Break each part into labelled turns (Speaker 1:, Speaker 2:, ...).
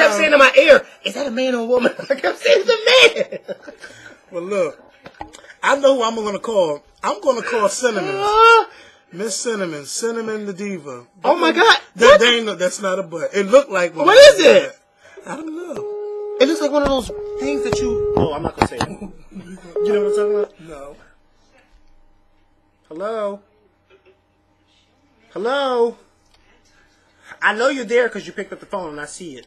Speaker 1: kept saying in my ear, "Is that a man or a woman?" I kept saying it's a man.
Speaker 2: Well, look, I know who I'm gonna call. I'm gonna call Cinnamon. Miss Cinnamon, Cinnamon the Diva.
Speaker 1: Oh my God!
Speaker 2: That's not a butt. It looked like one.
Speaker 1: What is it?
Speaker 2: I don't know.
Speaker 1: It looks like one of those things that you. Oh, I'm not gonna say it. You know what I'm talking about?
Speaker 2: No.
Speaker 1: Hello. Hello. I know you're there because you picked up the phone and I see it.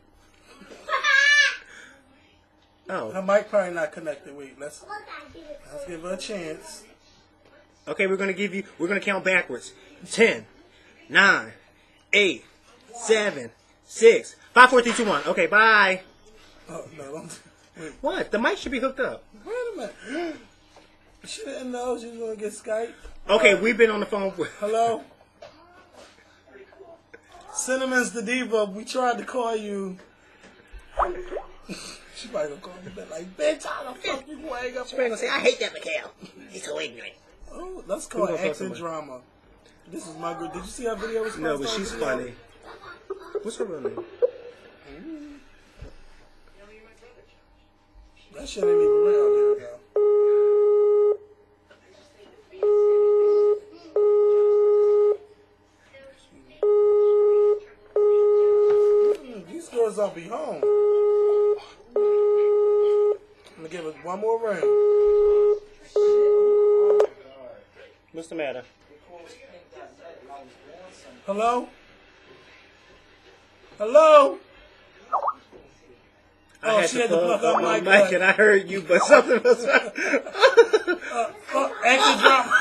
Speaker 1: Oh.
Speaker 2: Her mic probably not connected. Wait, let's give her a chance.
Speaker 1: Okay, we're gonna count backwards. 10, 9, 8, 7, 6, 5, 4, 3, 2, 1. Okay, bye.
Speaker 2: Oh, no, don't. Wait.
Speaker 1: What? The mic should be hooked up.
Speaker 2: Wait a minute. She didn't know she was going to get Skype.
Speaker 1: Okay, we've been on the phone with...
Speaker 2: Hello? Cinnamon's the Diva. We tried to call you. She probably going to call me back like, bitch, how the fuck you hang up?
Speaker 1: She's probably going to say, I hate that Makael. He's so ignorant.
Speaker 2: Oh, let's call it acting drama. This is my girl. Did you see her video?
Speaker 1: No, but she's funny. What's her real name?
Speaker 2: That shit ain't even real. There we go. These girls don't be home. I'm gonna give it one more ring.
Speaker 1: What's the matter?
Speaker 2: Hello? Hello?
Speaker 1: I had to plug up my mic and I heard you, but something was wrong.
Speaker 2: Acting drama.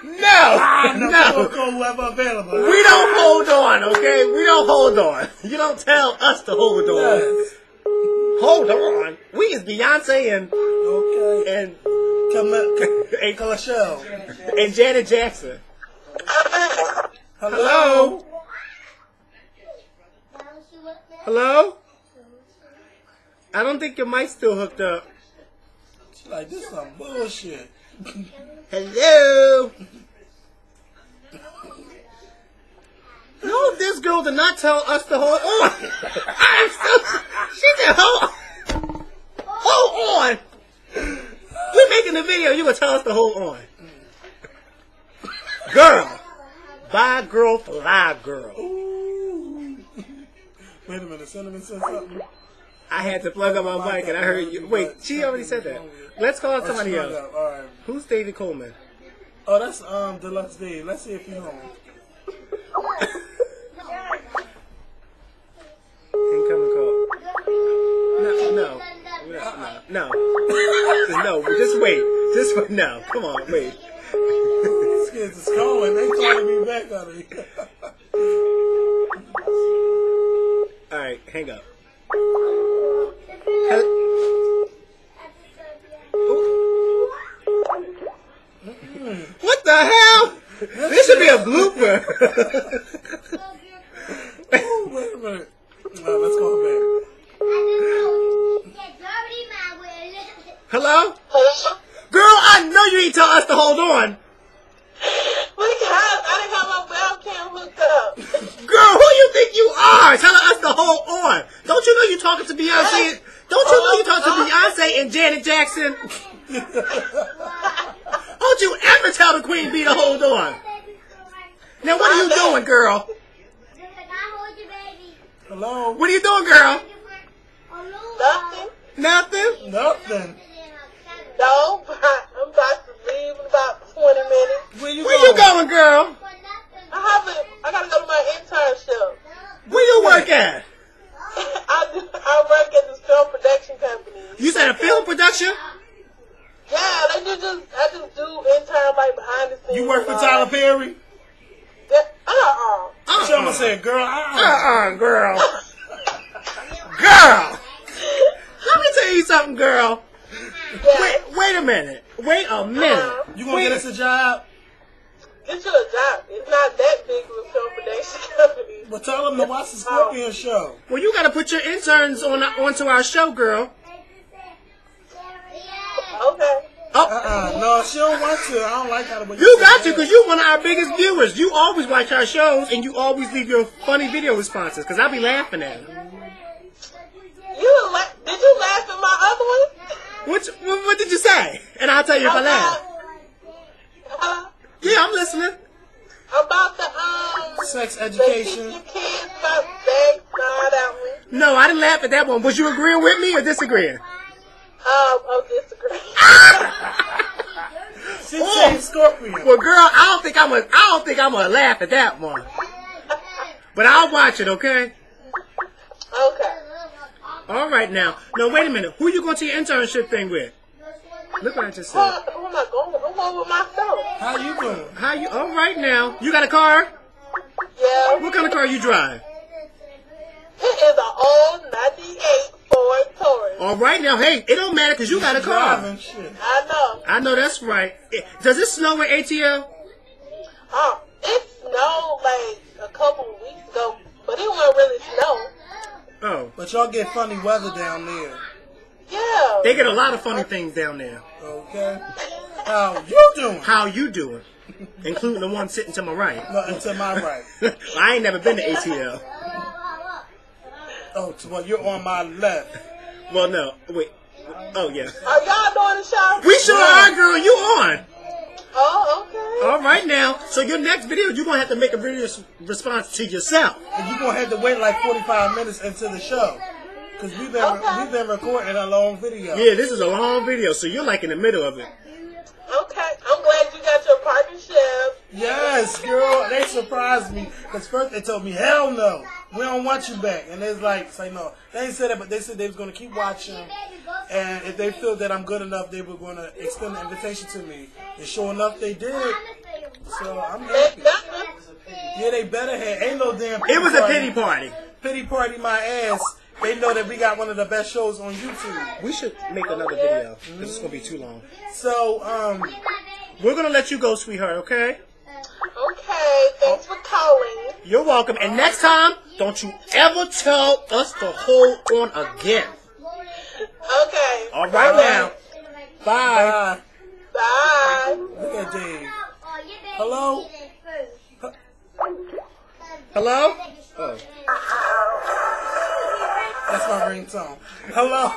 Speaker 1: No.
Speaker 2: Whoever available.
Speaker 1: We don't hold on, okay? We don't hold on. You don't tell us to hold on.
Speaker 2: Yes.
Speaker 1: Hold on. We is Beyonce and and Janet Jackson.
Speaker 2: Hello?
Speaker 1: Hello? I don't think your mic's still hooked up.
Speaker 2: She's like, this is some bullshit.
Speaker 1: Hello? No, this girl did not tell us to hold on. She said, hold on. We're making a video. You gonna tell us to hold on. Girl. Bye, girl, fly, girl.
Speaker 2: Ooh. Wait a minute. Cinnamon said something.
Speaker 1: I had to plug up my mic and I heard you. Wait, she already said that. Let's call somebody else.
Speaker 2: All right.
Speaker 1: Who's David Coleman?
Speaker 2: Oh, that's Deluxe Dave. Let's see if he's home.
Speaker 1: Incoming call. No. Just wait. No. Come on, wait.
Speaker 2: These kids is calling. They calling me back on it.
Speaker 1: All right, hang up. What the hell? This should be a blooper.
Speaker 2: Oh, wait a minute. No, let's call her back.
Speaker 1: Hello? Girl, I know you didn't tell us to hold on.
Speaker 3: Because I didn't have my webcam hooked up.
Speaker 1: Girl, who you think you are telling us to hold on? Don't you know you're talking to Beyonce? Don't you know you're talking to Beyonce and Janet Jackson? Don't you ever tell the Queen Bee to hold on. Now what are you doing, girl?
Speaker 2: Hello?
Speaker 1: What are you doing, girl?
Speaker 3: Nothing.
Speaker 1: Nothing?
Speaker 2: Nothing.
Speaker 3: No, I'm about to leave in about 20 minutes.
Speaker 2: Where you
Speaker 1: going, girl?
Speaker 3: I gotta go to my internship.
Speaker 1: Where you work at?
Speaker 3: I work at this film production company.
Speaker 1: You said a film production?
Speaker 3: Yeah, I just do intern like behind the scenes.
Speaker 2: You work for Tyler Perry? Someone said, girl,
Speaker 1: girl. Girl. Let me tell you something, girl.
Speaker 3: Yeah.
Speaker 1: Wait a minute.
Speaker 2: You gonna get us a job?
Speaker 3: Get you a job. It's not that big of a film production company.
Speaker 2: Well, tell them to watch the Skorpion show.
Speaker 1: Well, you gotta put your interns onto our show, girl.
Speaker 3: Okay.
Speaker 2: No, she don't want to. I don't like how the way
Speaker 1: You got to, because you're one of our biggest viewers. You always watch our shows, and you always leave your funny video responses, because I be laughing at them.
Speaker 3: Did you laugh at my other one?
Speaker 1: What did you say? And I'll tell you if I laugh. Yeah, I'm listening.
Speaker 3: About the
Speaker 2: sex
Speaker 3: they
Speaker 2: education.
Speaker 3: teach your kids about sex, not that one.
Speaker 1: No, I didn't laugh at that one. Was you agreeing with me or disagreeing?
Speaker 3: I'm disagreeing.
Speaker 2: She said Skorpion.
Speaker 1: Well, girl, I don't think I'm gonna laugh at that one. But I'll watch it, okay?
Speaker 3: Okay.
Speaker 1: All right now. No, wait a minute. Who you going to your internship thing with? Look what I just said.
Speaker 3: Who am I going? I'm going with myself.
Speaker 2: How you doing?
Speaker 1: All right now. You got a car?
Speaker 3: Yeah.
Speaker 1: What kind of car you drive?
Speaker 3: It is an old 98 Ford Taurus.
Speaker 1: All right now. Hey, it don't matter because you got a car.
Speaker 2: Driving shit.
Speaker 3: I know.
Speaker 1: That's right. Does it snow in ATL?
Speaker 3: It snowed like a couple of weeks ago, but it wasn't really snow.
Speaker 1: Oh.
Speaker 2: But y'all get funny weather down there.
Speaker 3: Yeah.
Speaker 1: They get a lot of funny things down there.
Speaker 2: Okay. How you doing?
Speaker 1: How you doing? Including the one sitting to my right.
Speaker 2: Nothing to my right.
Speaker 1: I ain't never been to ATL.
Speaker 2: Oh, well, you're on my left.
Speaker 1: Well, no. Wait. Oh, yeah.
Speaker 3: Are y'all doing the show?
Speaker 1: We sure are, girl. You on.
Speaker 3: Oh, okay.
Speaker 1: All right now. So your next video, you're going to have to make a video response to yourself.
Speaker 2: And you're going to have to wait like 45 minutes into the show. Because we've been recording a long video.
Speaker 1: Yeah, this is a long video, so you're like in the middle of it.
Speaker 3: Okay. I'm glad you got your partnership.
Speaker 2: Yes, girl. They surprised me. Because first they told me, hell no. We don't want you back. And it's like, say no. They ain't said that, but they said they was going to keep watching. And if they feel that I'm good enough, they were going to extend the invitation to me. And sure enough, they did. So I'm happy. Yeah, they better have. Ain't no damn pity
Speaker 1: It was
Speaker 2: party.
Speaker 1: a pity party.
Speaker 2: Pity party my ass. They know that we got one of the best shows on YouTube.
Speaker 1: We should make another video because it's going to be too long.
Speaker 2: So,
Speaker 1: We're going to let you go, sweetheart, okay?
Speaker 3: Okay. Thanks for calling.
Speaker 1: You're welcome. And next time, don't you ever tell us to hold on again.
Speaker 3: Okay.
Speaker 1: All right now. Bye.
Speaker 3: Bye.
Speaker 2: look at Dave. Hello?
Speaker 1: Hello? Oh.
Speaker 2: That's my ringtone. Hello?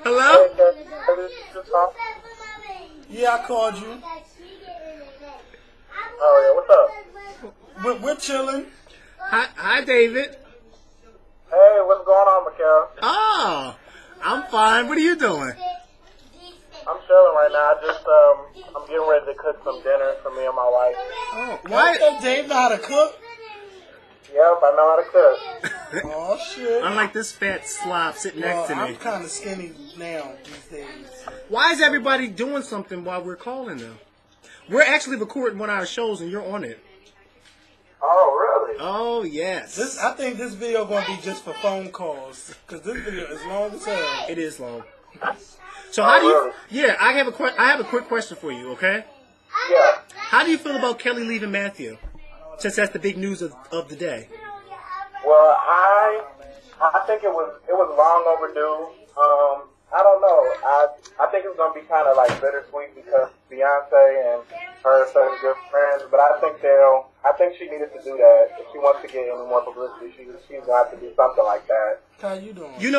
Speaker 1: Hello?
Speaker 2: Yeah, I called you.
Speaker 3: Oh, yeah. What's up?
Speaker 2: We're chilling.
Speaker 1: Hi, David.
Speaker 3: Hey, what's going on, Makael?
Speaker 1: Oh, I'm fine. What are you doing?
Speaker 3: I'm chilling right now. I'm getting ready to cook some dinner for me and my wife.
Speaker 1: Oh,
Speaker 2: Why?
Speaker 1: why?
Speaker 2: Dave know how to cook?
Speaker 3: Yep, I know how to cook.
Speaker 2: Oh, shit.
Speaker 1: Unlike this fat slob sitting next to
Speaker 2: I'm
Speaker 1: me.
Speaker 2: kind of skinny now these days.
Speaker 1: Why is everybody doing something while we're calling them? We're actually recording one of our shows and you're on it.
Speaker 3: Oh, really?
Speaker 1: Oh, yes.
Speaker 2: I think this video going to be just for phone calls. Because this video is long as hell.
Speaker 1: It is long. So how do you... Yeah, I have a quick question for you, okay?
Speaker 3: Yeah.
Speaker 1: How do you feel about Kelly leaving Matthew? Since that's the big news of the day.
Speaker 3: Well, I think it was long overdue. I don't know. I think it's gonna be kind of like bittersweet because Beyonce and her are such good friends. But I think she needed to do that. If she wants to get any more publicity, she's gonna have to do something like that.
Speaker 2: How you doing?
Speaker 1: You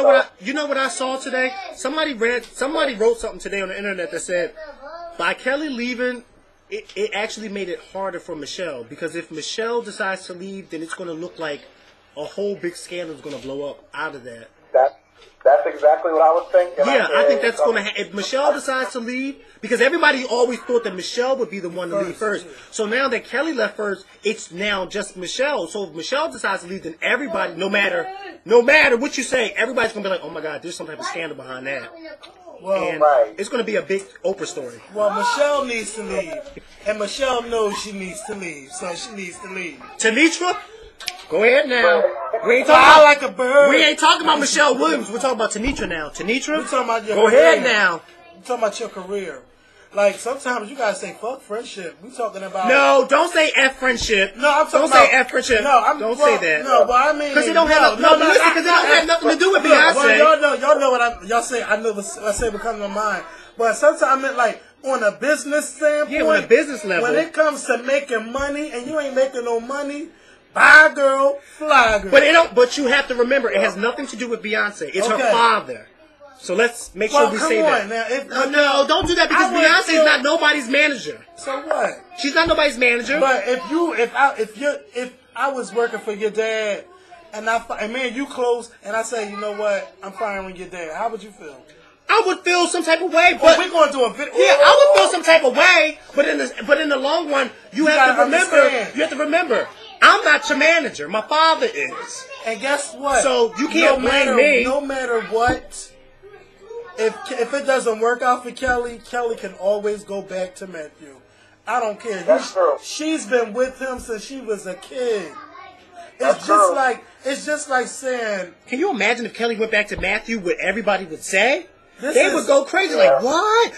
Speaker 1: know what I saw today? Somebody wrote something today on the internet that said by Kelly leaving, it actually made it harder for Michelle, because if Michelle decides to leave, then it's going to look like a whole big scandal is going to blow up out of that.
Speaker 3: That's exactly what I was thinking.
Speaker 1: Yeah, I think that's going to if Michelle decides to leave, because everybody always thought that Michelle would be the one to leave first. So now that Kelly left first, it's now just Michelle. So if Michelle decides to leave, then everybody, no matter what you say, everybody's going to be like, oh my God, there's some type of scandal behind that.
Speaker 2: Well,
Speaker 1: And it's going to be a big Oprah story.
Speaker 2: Well, Michelle needs to leave. And Michelle knows she needs to leave. So she needs to leave.
Speaker 1: Tanitra, go ahead now.
Speaker 2: Fly like a bird.
Speaker 1: We ain't talking about Michelle Williams. We're talking about Tanitra now. Tanitra,
Speaker 2: We're talking about your
Speaker 1: go
Speaker 2: career.
Speaker 1: ahead now.
Speaker 2: We're talking about your career. Like, sometimes you gotta say fuck friendship. We're talking about...
Speaker 1: No, don't say F friendship.
Speaker 2: No, I'm talking
Speaker 1: don't
Speaker 2: about...
Speaker 1: say F friendship.
Speaker 2: No,
Speaker 1: don't say that.
Speaker 2: No, but I mean...
Speaker 1: Because it don't have because it don't have nothing to do with Beyonce.
Speaker 2: Well, y'all know what y'all say. I know what I say what comes to my mind. But sometimes I meant like on a business standpoint.
Speaker 1: Yeah, on a business level.
Speaker 2: When it comes to making money and you ain't making no money, Bye, girl. Fly, girl.
Speaker 1: But it don't. But you have to remember, it has nothing to do with Beyonce. It's her father. So let's make sure we say that.
Speaker 2: Now,
Speaker 1: no, don't do that because Beyonce is not nobody's manager.
Speaker 2: So what?
Speaker 1: She's not nobody's manager.
Speaker 2: But if I was working for your dad and me and you close and I say, you know what, I'm firing your dad, how would you feel?
Speaker 1: I would feel some type of way, but
Speaker 2: we're going to a video.
Speaker 1: Yeah, I would feel some type of way, but in the long run, you have to remember, I'm not your manager. My father is.
Speaker 2: And guess what?
Speaker 1: So you can't blame me.
Speaker 2: No matter what, if it doesn't work out for Kelly, Kelly can always go back to Matthew. I don't care.
Speaker 3: That's true.
Speaker 2: She's been with him since she was a kid. It's just like saying.
Speaker 1: Can you imagine if Kelly went back to Matthew? What everybody would say? They would go crazy. Like what?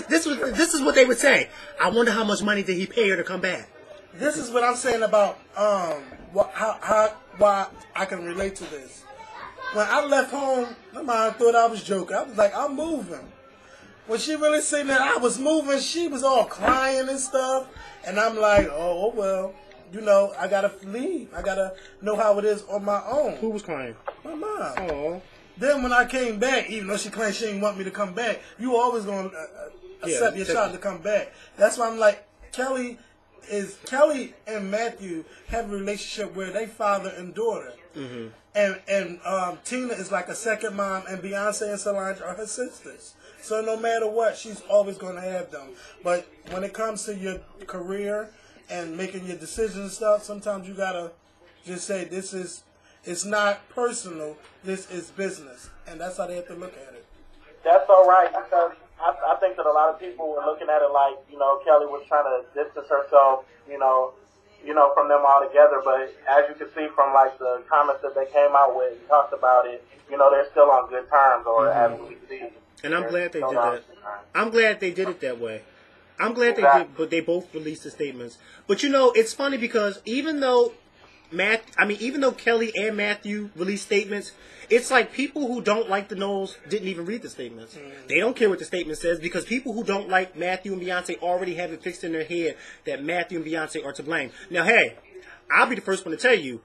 Speaker 1: This is what they would say. I wonder how much money did he pay her to come back?
Speaker 2: This is what I'm saying about why I can relate to this. When I left home, my mom thought I was joking. I was like, I'm moving. When she really said that I was moving, she was all crying and stuff. And I'm like, oh, well, you know, I got to leave. I got to know how it is on my own.
Speaker 1: Who was crying?
Speaker 2: My mom.
Speaker 1: Oh.
Speaker 2: Then when I came back, even though she claimed she didn't want me to come back, you always going to accept your child to come back. That's why I'm like, Kelly and Matthew have a relationship where they father and daughter. Mm-hmm. And Tina is like a second mom, and Beyonce and Solange are her sisters. So no matter what, she's always going to have them. But when it comes to your career and making your decisions and stuff, sometimes you got to just say, it's not personal, this is business. And that's how they have to look at it.
Speaker 3: That's all right, because I think that a lot of people were looking at it like, you know, Kelly was trying to distance herself, you know, from them all together. But as you can see from like the comments that they came out with and talked about it, you know, they're still on good terms, or as we see.
Speaker 1: And I'm glad they did that. I'm glad they did it that way. I'm glad they did, but they both released the statements. But you know, it's funny because even though Kelly and Matthew released statements, it's like people who don't like the Knowles didn't even read the statements. They don't care what the statement says because people who don't like Matthew and Beyonce already have it fixed in their head that Matthew and Beyonce are to blame. Now, hey, I'll be the first one to tell you,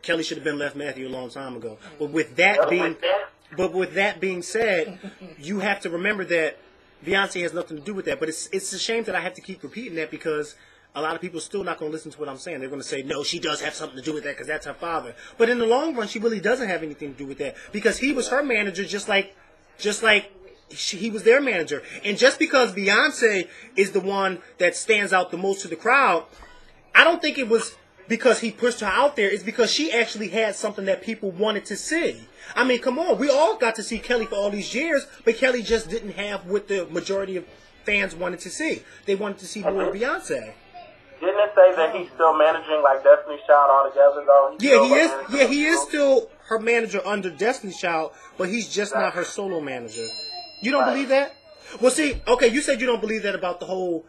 Speaker 1: Kelly should have been left Matthew a long time ago. But with that being said, you have to remember that Beyonce has nothing to do with that. But it's a shame that I have to keep repeating that because a lot of people are still not going to listen to what I'm saying. They're going to say, no, she does have something to do with that because that's her father. But in the long run, she really doesn't have anything to do with that because he was her manager just like he was their manager. And just because Beyonce is the one that stands out the most to the crowd, I don't think it was because he pushed her out there. It's because she actually had something that people wanted to see. I mean, come on. We all got to see Kelly for all these years, but Kelly just didn't have what the majority of fans wanted to see. They wanted to see more of Beyonce.
Speaker 3: Didn't it say that he's still managing like Destiny's Child altogether though?
Speaker 1: He is still her manager under Destiny's Child, but he's just not her solo manager. You don't believe that? Well, see, okay, you said you don't believe that about the whole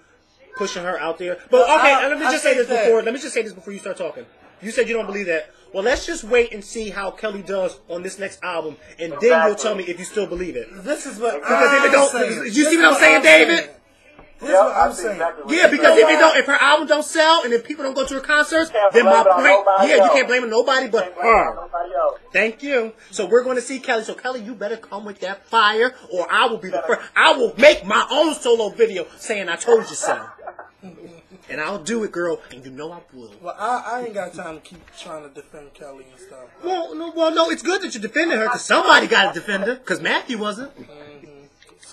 Speaker 1: pushing her out there. But okay, let me just say this before you start talking. You said you don't believe that. Well, let's just wait and see how Kelly does on this next album, and then you'll tell me if you still believe it.
Speaker 2: This is what
Speaker 1: I'm saying. You see what I'm saying, David?
Speaker 2: This is what I'm saying.
Speaker 3: Exactly
Speaker 1: Because if her album don't sell and if people don't go to her concerts, then my point, you can't blame nobody but her. Thank you. So we're going to see Kelly. So Kelly, you better come with that fire, or I will be the first. I will make my own solo video saying I told you so. And I'll do it, girl, and you know I will.
Speaker 2: Well, I ain't got time to keep trying to defend Kelly and stuff.
Speaker 1: Well, no, it's good that you're defending her, because somebody got to defend her, because Matthew wasn't.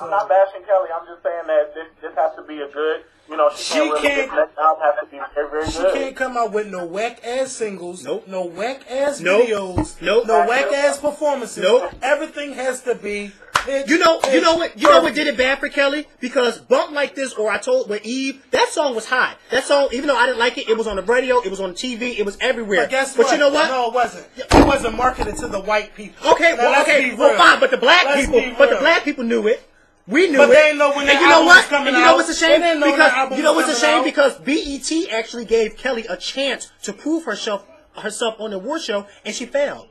Speaker 3: I'm not bashing Kelly. I'm just saying that this has to be a good, you know, this next album has to be very, very good.
Speaker 2: She can't come out with no whack-ass singles,
Speaker 1: nope.
Speaker 2: No whack-ass
Speaker 1: nope.
Speaker 2: videos,
Speaker 1: nope.
Speaker 2: no whack-ass performances.
Speaker 1: Nope.
Speaker 2: Everything has to be...
Speaker 1: You know what did it bad for Kelly? Because Bump Like This, or I Told with Eve, that song was hot. That song, even though I didn't like it, it was on the radio, it was on TV, it was everywhere.
Speaker 2: But guess what?
Speaker 1: But you know what?
Speaker 2: No, it wasn't. It wasn't marketed to the white people.
Speaker 1: Okay, well, fine, but the black people knew it. We knew
Speaker 2: but
Speaker 1: it.
Speaker 2: They didn't know when the album was coming out.
Speaker 1: You know what's a shame?
Speaker 2: Because
Speaker 1: Because BET actually gave Kelly a chance to prove herself on the award show, and she failed.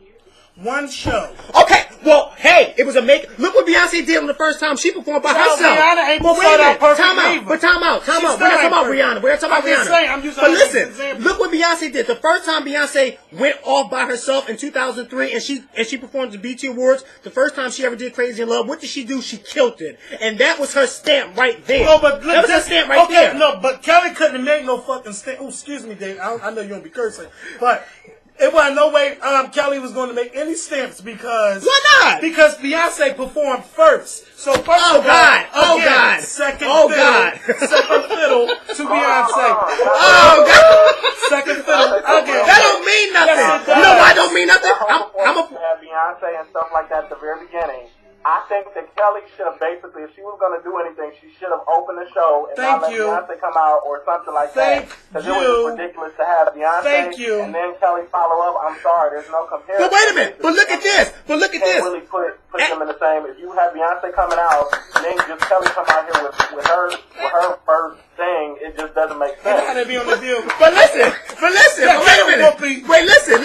Speaker 2: One show.
Speaker 1: Okay, well, hey, it was a make. Look what Beyonce did on the first time she performed by herself.
Speaker 2: Rihanna ain't
Speaker 1: But wait a minute,
Speaker 2: perfect
Speaker 1: time out.
Speaker 2: either.
Speaker 1: But time out.
Speaker 2: She's
Speaker 1: We're not
Speaker 2: still
Speaker 1: talking about
Speaker 2: ain't
Speaker 1: Rihanna. We're not talking about
Speaker 2: I'm just
Speaker 1: Rihanna.
Speaker 2: saying, I'm using
Speaker 1: But
Speaker 2: her as an
Speaker 1: listen,
Speaker 2: example.
Speaker 1: look what Beyonce did. The first time Beyonce went off by herself in 2003, and she performed the BET Awards. The first time she ever did Crazy in Love, what did she do? She killed it, and that was her stamp right there.
Speaker 2: No, but
Speaker 1: that was her stamp right there.
Speaker 2: No, but Kelly couldn't have made no fucking stamp. Oh, excuse me, Dave. I know you don't be cursing, but. It wasn't no way Kelly was going to make any stamps because...
Speaker 1: Why not?
Speaker 2: Because Beyonce performed first. So first of
Speaker 1: God.
Speaker 2: all,
Speaker 1: God.
Speaker 2: Second
Speaker 1: Oh,
Speaker 2: fiddle,
Speaker 1: God.
Speaker 2: Second fiddle to Beyonce.
Speaker 1: Oh, God.
Speaker 2: Second fiddle. Okay.
Speaker 1: That don't mean nothing.
Speaker 2: Yes, it does.
Speaker 1: No, I don't mean nothing. I'm a...
Speaker 3: Had Beyonce and stuff like that at the very beginning. I think that Kelly should have basically, if she was going to do anything, she should have opened the show and not let Beyonce come out or something like that. Because it was just ridiculous to have Beyonce and then Kelly follow up. I'm sorry, there's no comparison.
Speaker 1: But wait a minute. But look at this. But look at this.
Speaker 3: You can't really put them in the same. If you have Beyonce coming out and then just Kelly come out here with her first thing, it just doesn't make sense.
Speaker 2: How they be on the deal?
Speaker 1: But listen. Wait a minute. Wait, listen.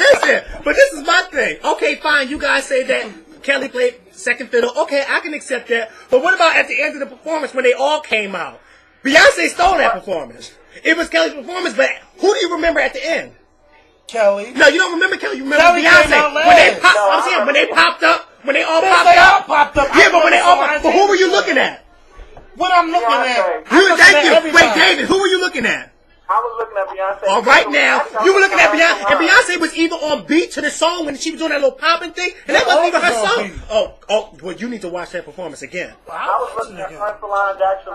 Speaker 1: But this is my thing. Okay, fine. You guys say that Kelly played second fiddle. Okay, I can accept that. But what about at the end of the performance when they all came out? Beyonce stole that performance. It was Kelly's performance, but who do you remember at the end?
Speaker 2: Kelly.
Speaker 1: No, you don't remember Kelly. You remember
Speaker 2: Kelly
Speaker 1: Beyonce.
Speaker 2: Came out
Speaker 1: When they
Speaker 2: last.
Speaker 1: popped, I'm saying when they popped up, when they all popped up. Yeah, but when they all popped, but who were you looking at?
Speaker 2: What I'm looking at?
Speaker 1: Thank you. Wait, David, who were you looking at?
Speaker 3: I was looking at Beyonce.
Speaker 1: All right now, you were looking at Beyonce, and Beyonce was either on beat to the song when she was doing that little popping thing, and that wasn't even her song. Oh, well, you need to watch that performance again.
Speaker 3: I was looking at Prince Solange actually.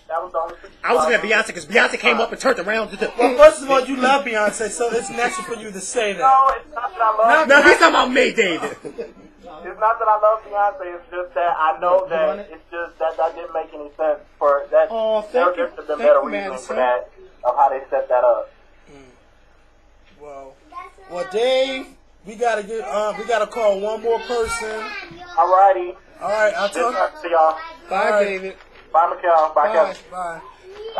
Speaker 3: That was the only thing.
Speaker 1: I was looking at Beyonce because Beyonce came up and turned around to the.
Speaker 2: Well, first of all, you love Beyonce, so it's natural for you to say that.
Speaker 3: No, it's not that I love.
Speaker 1: No, he's talking about me, David.
Speaker 3: It's not that I love Beyonce. It's just that I know that it's just that didn't make any sense for that. There should have been better reasoning for that of how they set that up.
Speaker 2: Well, Dave, we gotta call one more person.
Speaker 3: Alrighty.
Speaker 2: All right, I'll talk
Speaker 3: to y'all.
Speaker 1: Bye, David.
Speaker 3: Bye, Makael. Bye, Kevin.
Speaker 2: Bye.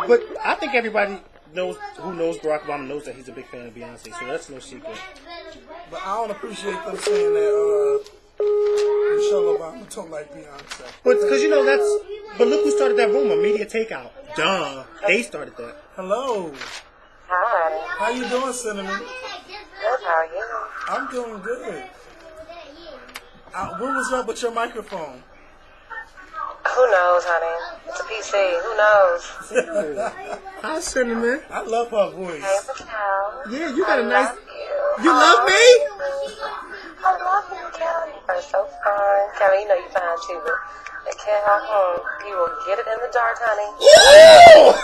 Speaker 1: But I think everybody who knows Barack Obama knows that he's a big fan of Beyonce, so that's no secret.
Speaker 2: But I don't appreciate them saying that Michelle Obama don't like Beyonce.
Speaker 1: But because but look who started that rumor, Media Takeout. Duh, they started that.
Speaker 2: Hello.
Speaker 4: Hi.
Speaker 2: How you doing, Cinnamon?
Speaker 4: Good, how are you?
Speaker 2: I'm doing good. What was up with your microphone?
Speaker 4: Who knows, honey? It's a PC. Who knows?
Speaker 1: Hi, Cinnamon.
Speaker 2: I love her voice.
Speaker 4: Hey, Makael.
Speaker 1: Yeah, you got a nice...
Speaker 4: Love you.
Speaker 1: You love me?
Speaker 4: I love you, Kelly. You're so fine. Kelly, you know you're fine too, but you will get it in the dark, honey.
Speaker 1: Ooh!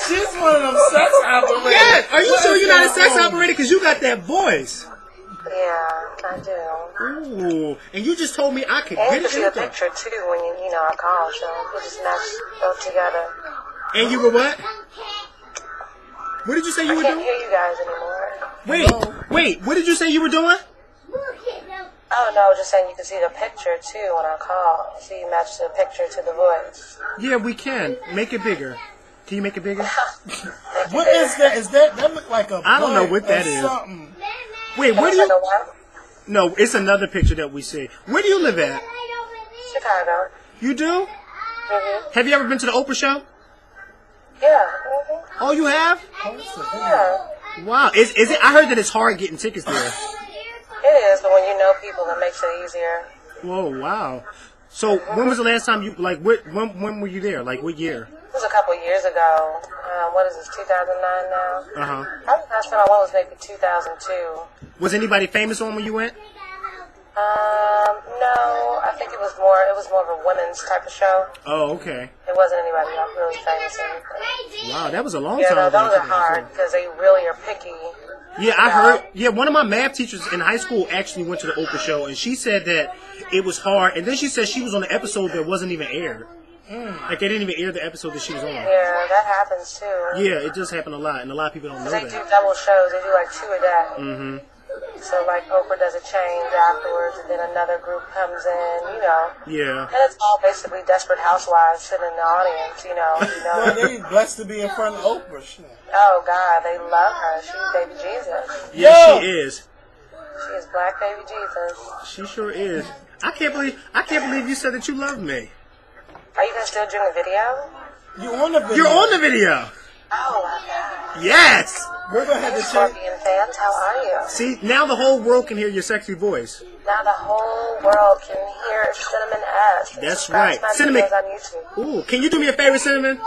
Speaker 2: She's one of them sex operators.
Speaker 1: Yes. Are you sure you're not a sex operator? Because you got that voice.
Speaker 4: Yeah, I do.
Speaker 1: Ooh. And you just told me I could
Speaker 4: And
Speaker 1: get
Speaker 4: you
Speaker 1: it
Speaker 4: see
Speaker 1: in
Speaker 4: a
Speaker 1: the dark.
Speaker 4: picture too when I call, so we just match both together.
Speaker 1: And you were what? What did you say you were
Speaker 4: I can't
Speaker 1: doing?
Speaker 4: hear you guys anymore.
Speaker 1: Wait. What did you say you were doing?
Speaker 4: Oh, no, just saying you can see the picture, too, when I call. So you match the picture to the voice.
Speaker 1: Yeah, we can. Make it bigger. Can you make it bigger?
Speaker 2: What is that? That look like a
Speaker 1: I don't know
Speaker 2: butt
Speaker 1: what that
Speaker 2: or
Speaker 1: is.
Speaker 2: something.
Speaker 1: Wait, where do
Speaker 4: Like
Speaker 1: you...
Speaker 4: a what?
Speaker 1: No, it's another picture that we see. Where do you live at?
Speaker 4: Chicago.
Speaker 1: You do?
Speaker 4: Mm-hmm.
Speaker 1: Have you ever been to the Oprah show?
Speaker 4: Yeah. Mm-hmm.
Speaker 1: Oh, you have?
Speaker 4: Yeah.
Speaker 1: Wow. Is it? I heard that it's hard getting tickets there.
Speaker 4: It is, but when you know people, it makes it easier.
Speaker 1: Whoa, wow. So when was the last time you, like, when were you there? Like, what year?
Speaker 4: It was a couple years ago. What is this, 2009 now?
Speaker 1: Uh-huh.
Speaker 4: Probably the last time I went was maybe 2002.
Speaker 1: Was anybody famous on when you went?
Speaker 4: No, I think it was more of a women's type of show.
Speaker 1: Oh, okay.
Speaker 4: It wasn't anybody else really famous or anything.
Speaker 1: Wow, that was a long
Speaker 4: Yeah,
Speaker 1: time
Speaker 4: no,
Speaker 1: ago.
Speaker 4: those are hard because they really are picky.
Speaker 1: Yeah, I heard. Yeah, one of my math teachers in high school actually went to the Oprah show, and she said that it was hard. And then she said she was on an episode that wasn't even aired. Like, they didn't even air the episode that she was on.
Speaker 4: Yeah, that happens too.
Speaker 1: Yeah, it does happen a lot, and a lot of people don't know
Speaker 4: They
Speaker 1: that.
Speaker 4: do double shows. They do like 2 a day.
Speaker 1: Mm-hmm.
Speaker 4: So like Oprah does a change afterwards, and then another group comes in.
Speaker 1: Yeah.
Speaker 4: And it's all basically desperate housewives sitting in the audience.
Speaker 2: Well, they blessed to be in front of Oprah. Shit.
Speaker 4: Oh God, they love her. She's baby Jesus.
Speaker 1: Yeah, she is.
Speaker 4: She is Black Baby Jesus.
Speaker 1: She sure is. I can't believe you said that you love me.
Speaker 4: Are you guys still doing the video?
Speaker 2: You on the video?
Speaker 1: You're on the video.
Speaker 4: Oh my God.
Speaker 1: Yes.
Speaker 2: We're gonna have to check.
Speaker 4: Skorpion fans, how are you?
Speaker 1: See, now the whole world can hear your sexy voice.
Speaker 4: Now the whole world can hear Cinnamon S.
Speaker 1: That's right. Cinnamon.
Speaker 4: On YouTube.
Speaker 1: Ooh, can you do me a favor, Cinnamon?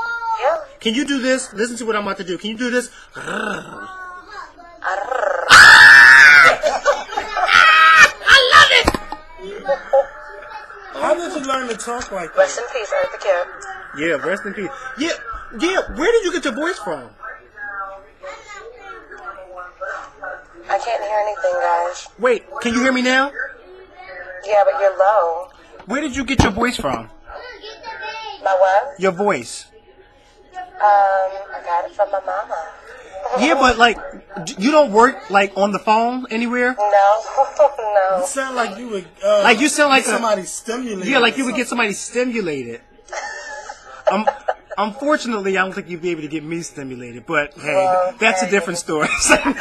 Speaker 4: Yeah.
Speaker 1: Can you do this? Listen to what I'm about to do. Can you do this? I love it.
Speaker 2: How did you learn to talk like that?
Speaker 4: Rest in peace, Eartha Kitt.
Speaker 1: Yeah, rest in peace. Yeah. Where did you get your voice from?
Speaker 4: I can't hear anything, guys.
Speaker 1: Wait, can you hear me now?
Speaker 4: Yeah, but you're low.
Speaker 1: Where did you get your voice from?
Speaker 4: My what?
Speaker 1: Your voice.
Speaker 4: I got it from my mama.
Speaker 1: Yeah, but like, you don't work like on the phone anywhere.
Speaker 4: No, no.
Speaker 2: You sound like you would.
Speaker 1: Like you sound like
Speaker 2: somebody stimulated.
Speaker 1: Yeah, like you would get somebody stimulated. Unfortunately, I don't think you'd be able to get me stimulated. But hey,
Speaker 4: Well,
Speaker 1: that's a
Speaker 4: hey.
Speaker 1: different story. So,
Speaker 4: Okay,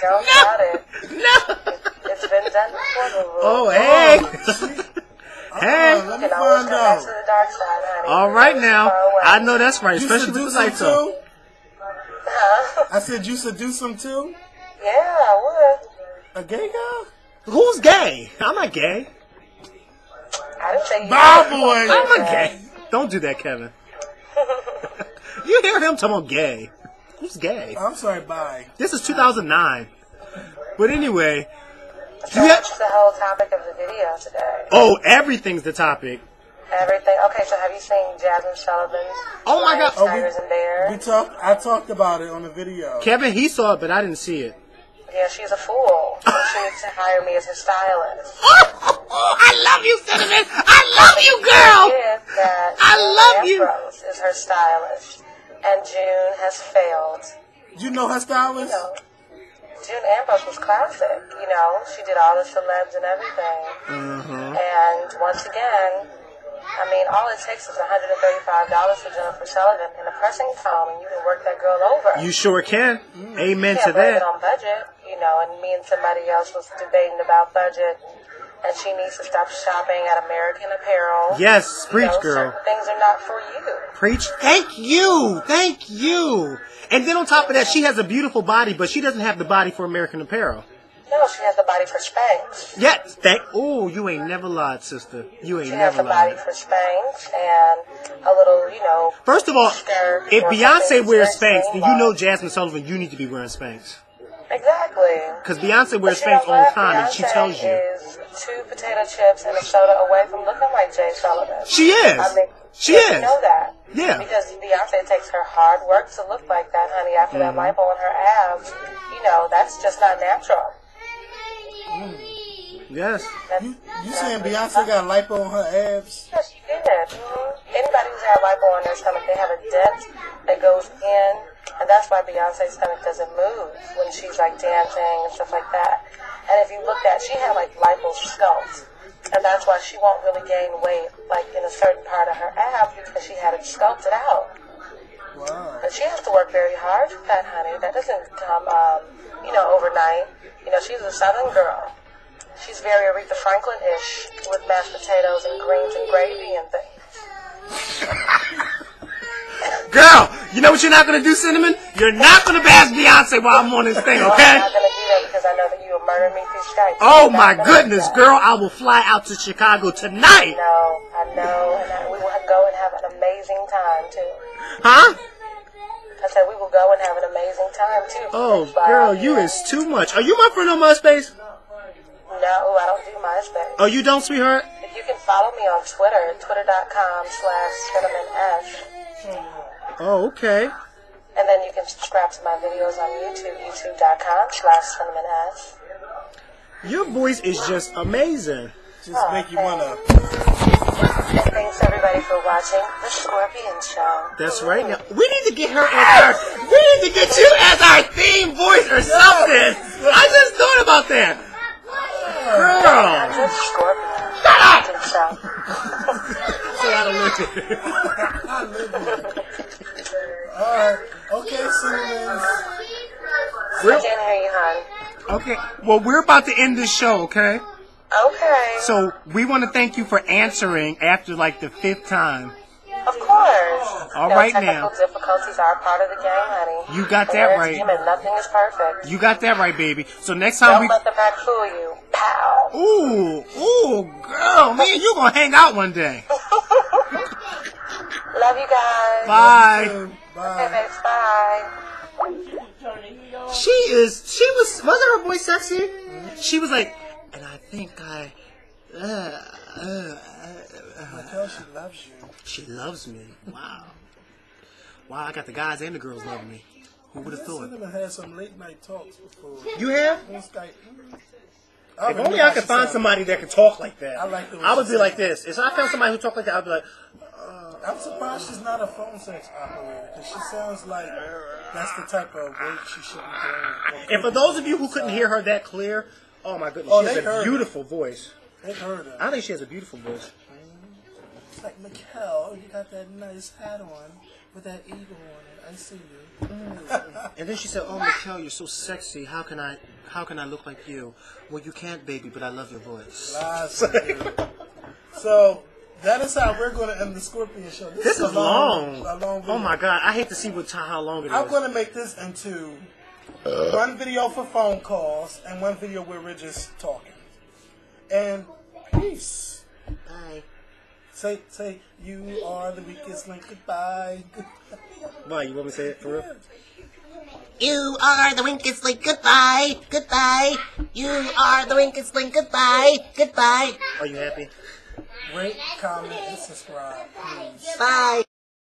Speaker 4: don't doubt it.
Speaker 1: no.
Speaker 4: It's been done before.
Speaker 1: Oh, hey. Hey.
Speaker 2: Let
Speaker 4: You
Speaker 2: me
Speaker 4: can always
Speaker 2: find
Speaker 4: come back
Speaker 2: out.
Speaker 4: to the dark side, honey.
Speaker 1: All right now,
Speaker 4: Far away.
Speaker 1: I know that's right,
Speaker 2: You
Speaker 1: especially with the
Speaker 2: seduce them
Speaker 1: lights on.
Speaker 2: too?
Speaker 4: Huh?
Speaker 2: I said you seduce them too?
Speaker 4: Yeah, I would.
Speaker 2: A gay guy?
Speaker 1: Who's gay? I'm not gay.
Speaker 4: I didn't say you.
Speaker 2: Bye, boy.
Speaker 1: I'm not gay. Don't do that, Kevin. You hear him talking about gay? Who's gay?
Speaker 2: I'm sorry, bye.
Speaker 1: This is 2009. But anyway,
Speaker 4: So what's the whole topic of the video today?
Speaker 1: oh, everything's the topic.
Speaker 4: Everything. Okay, so have you seen Jasmine Sullivan's
Speaker 1: Oh my God.
Speaker 4: Tigers and Bears?
Speaker 2: I talked about it on the video.
Speaker 1: Kevin, he saw it, but I didn't see it.
Speaker 4: Yeah, she's a fool. So she needs to hire me as her stylist.
Speaker 1: I love you, Cinnamon. I love you, girl.
Speaker 4: Is that
Speaker 1: I love you.
Speaker 4: Ambrose is her stylist, and June has failed.
Speaker 2: You know her stylist?
Speaker 4: You know, June Ambrose was classic. You know, she did all the celebs and everything. And once again, I mean, all it takes is $135 for Jennifer Sullivan and a pressing foam, and you can work that girl over.
Speaker 1: You sure can. Amen
Speaker 4: Yeah,
Speaker 1: to
Speaker 4: blame it
Speaker 1: that.
Speaker 4: on budget, you know, and me and somebody else was debating about budget, and she needs to stop shopping at American Apparel.
Speaker 1: Yes, preach,
Speaker 4: You know,
Speaker 1: girl.
Speaker 4: certain things are not for you.
Speaker 1: Preach. Thank you. Thank you. And then on top of that, she has a beautiful body, but she doesn't have the body for American Apparel.
Speaker 4: No, she has the body for Spanx.
Speaker 1: Yes. Oh, you ain't never lied, sister. You ain't
Speaker 4: She has
Speaker 1: never
Speaker 4: the body
Speaker 1: lied.
Speaker 4: for Spanx and a little, you know.
Speaker 1: First of all,
Speaker 4: skirt
Speaker 1: if
Speaker 4: or
Speaker 1: Beyonce
Speaker 4: something
Speaker 1: wears
Speaker 4: very
Speaker 1: Spanx, then you know
Speaker 4: streamlined.
Speaker 1: Jasmine Sullivan, you need to be wearing Spanx.
Speaker 4: Exactly.
Speaker 1: Because Beyonce wears
Speaker 4: But you know
Speaker 1: Spanx all the
Speaker 4: what?
Speaker 1: time, and she
Speaker 4: Beyonce
Speaker 1: tells you.
Speaker 4: is 2 potato chips and a soda away from looking like Jay Sullivan.
Speaker 1: She is.
Speaker 4: I mean,
Speaker 1: She
Speaker 4: yeah,
Speaker 1: is.
Speaker 4: You know that.
Speaker 1: Yeah.
Speaker 4: Because Beyonce takes her hard work to look like that, honey, after that lipo on her abs. You know, that's just not natural.
Speaker 1: Yes.
Speaker 2: You saying Beyonce got lipo on her abs?
Speaker 4: Yes, she did. Anybody who's had lipo on their stomach, they have a dent that goes in, and that's why Beyonce's stomach doesn't move when she's like dancing and stuff like that. And if you looked at, she had like lipo sculpt, and that's why she won't really gain weight like in a certain part of her abs because she had it sculpted out.
Speaker 2: Wow.
Speaker 4: But she has to work very hard for that, honey. That doesn't come, you know, overnight. You know, she's a Southern girl. She's very Aretha Franklin-ish with mashed potatoes and greens and gravy and things.
Speaker 1: Girl, you know what you're not going to do, Cinnamon? You're not going to bash Beyonce while I'm on this thing,
Speaker 4: I'm
Speaker 1: okay?
Speaker 4: not going to do that because I know that you will murder me through Skype.
Speaker 1: Oh
Speaker 4: I'm
Speaker 1: my
Speaker 4: not gonna do
Speaker 1: goodness,
Speaker 4: that.
Speaker 1: girl, I will fly out to Chicago tonight.
Speaker 4: I know, and we will go and have an amazing time, too.
Speaker 1: Huh?
Speaker 4: I said we will go and have an amazing time, too.
Speaker 1: Oh, girl, you is too much. Are you my friend on MySpace?
Speaker 4: No, I don't do MySpace.
Speaker 1: Oh, you don't, sweetheart?
Speaker 4: If you can follow me on Twitter, twitter.com/cinnamonS.
Speaker 1: Oh, okay.
Speaker 4: And then you can subscribe to my videos on YouTube, youtube.com/cinnamonS.
Speaker 1: Your voice is just amazing.
Speaker 2: Just make you wanna.
Speaker 4: Thanks everybody for watching the Skorpion Show.
Speaker 1: That's right. Now, we need to get her as we need to get you as our theme voice or something. I just thought about that. Girl.
Speaker 4: Just Skorpion.
Speaker 1: Shut up!
Speaker 4: So,
Speaker 2: Alright. Okay, cinnamons.
Speaker 4: I can't hear you, hon.
Speaker 1: Okay. Well, we're about to end this show, okay?
Speaker 4: Okay.
Speaker 1: So we want to thank you for answering after like the 5th time.
Speaker 4: Of course.
Speaker 1: All right
Speaker 4: technical
Speaker 1: now.
Speaker 4: difficulties are part of the game, honey.
Speaker 1: You got that right.
Speaker 4: Human, nothing is perfect.
Speaker 1: You got that right, baby. So next time
Speaker 4: Don't let the back fool you. Pow.
Speaker 1: Ooh, girl, man, you gonna hang out one day.
Speaker 4: Love you guys.
Speaker 1: Bye.
Speaker 4: Okay, babes, bye.
Speaker 1: Wasn't her voice sexy? Mm-hmm. She was like, and I think
Speaker 2: Makael, she loves you.
Speaker 1: She loves me. Wow. Wow, I got the guys and the girls loving me. Who would have thought?
Speaker 2: I had some late night talks before.
Speaker 1: You have?
Speaker 2: On Skype.
Speaker 1: If only I could find somebody that could talk like that. I would be like this. If I found somebody who talked like that, I'd be like,
Speaker 2: I'm surprised she's not a phone sex operator, because she sounds like that's the type of work she should be doing.
Speaker 1: And for those of you who couldn't hear her that clear, oh my goodness, she has a beautiful voice.
Speaker 2: They heard her.
Speaker 1: I think she has a beautiful voice.
Speaker 2: It's like, Makael, you got that nice hat on with that eagle on it. I see you.
Speaker 1: And then she said, "Oh, Makael, you're so sexy. How can I look like you?" Well, you can't, baby, but I love your voice.
Speaker 2: So that is how we're going to end the Skorpion show.
Speaker 1: This is long.
Speaker 2: A long video.
Speaker 1: Oh my God, I hate to see how long it is.
Speaker 2: I'm going to make this into one video for phone calls and one video where we're just talking. And peace.
Speaker 1: Bye.
Speaker 2: Say, you are the weakest link. Goodbye.
Speaker 1: Why, you want me to say it for real?
Speaker 5: You are the weakest link. Goodbye. Goodbye. You are the weakest link. Goodbye. Goodbye.
Speaker 1: Are you happy?
Speaker 2: Rate, comment, and subscribe, please.
Speaker 5: Bye.